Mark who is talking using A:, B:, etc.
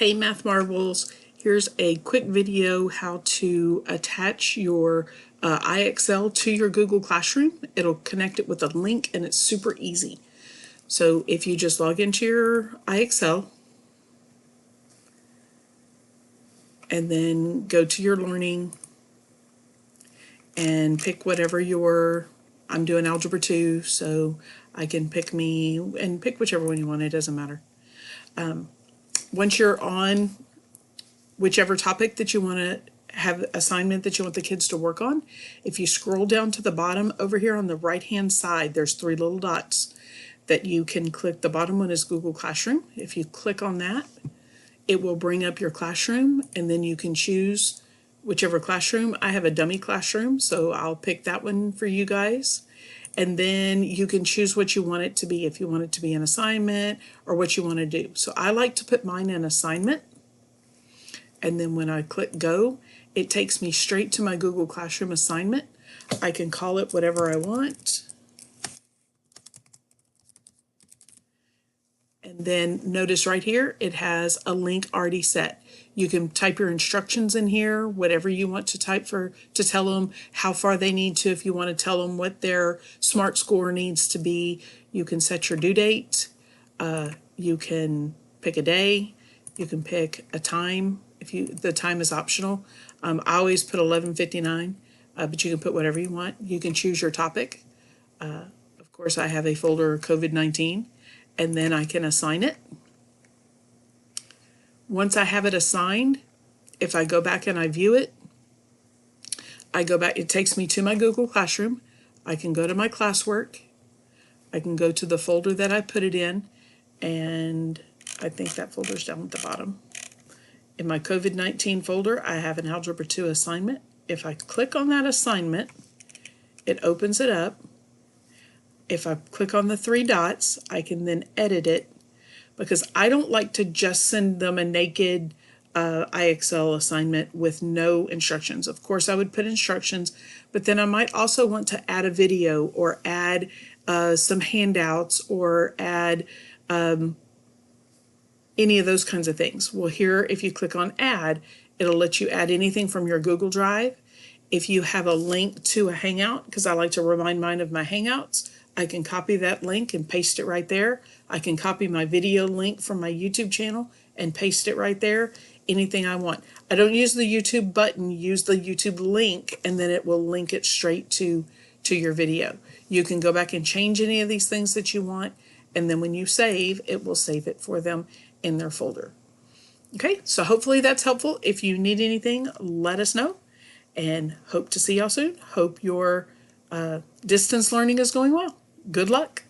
A: Hey Math Marvels, here's a quick video how to attach your iXL to your Google Classroom. It'll connect it with a link and it's super easy. So if you just log into your iXL and then go to your learning and pick whatever I'm doing Algebra 2, so I can pick me and pick whichever one you want, it doesn't matter. Once you're on whichever topic that you want to have assignment that you want the kids to work on, if you scroll down to the bottom over here on the right hand side, there's 3 little dots that you can click. The bottom one is Google Classroom. If you click on that, it will bring up your classroom and then you can choose whichever classroom. I have a dummy classroom, so I'll pick that one for you guys. And then you can choose what you want it to be, if you want it to be an assignment or what you want to do. So I like to put mine in assignment. And then when I click go, it takes me straight to my Google Classroom assignment. I can call it whatever I want. And then notice right here, it has a link already set. You can type your instructions in here, whatever you want to type to tell them how far they need to. If you want to tell them what their SMART score needs to be, you can set your due date. You can pick a day. You can pick a time. The time is optional. I always put 11:59, but you can put whatever you want. You can choose your topic. Of course, I have a folder COVID-19, and then I can assign it. Once I have it assigned, if I go back and I view it, I go back, it takes me to my Google Classroom. I can go to my classwork. I can go to the folder that I put it in, and I think that folder's down at the bottom. In my COVID-19 folder, I have an Algebra 2 assignment. If I click on that assignment, it opens it up. If I click on the 3 dots, I can then edit it, because I don't like to just send them a naked iXL assignment with no instructions. Of course, I would put instructions, but then I might also want to add a video or add some handouts or add any of those kinds of things. Well, here, if you click on add, it'll let you add anything from your Google Drive. If you have a link to a Hangout, because I like to remind mine of my Hangouts, I can copy that link and paste it right there. I can copy my video link from my YouTube channel and paste it right there. Anything I want. I don't use the YouTube button, use the YouTube link, and then it will link it straight to your video. You can go back and change any of these things that you want, and then when you save, it will save it for them in their folder. Okay, so hopefully that's helpful. If you need anything, let us know, and hope to see y'all soon. Hope your distance learning is going well. Good luck.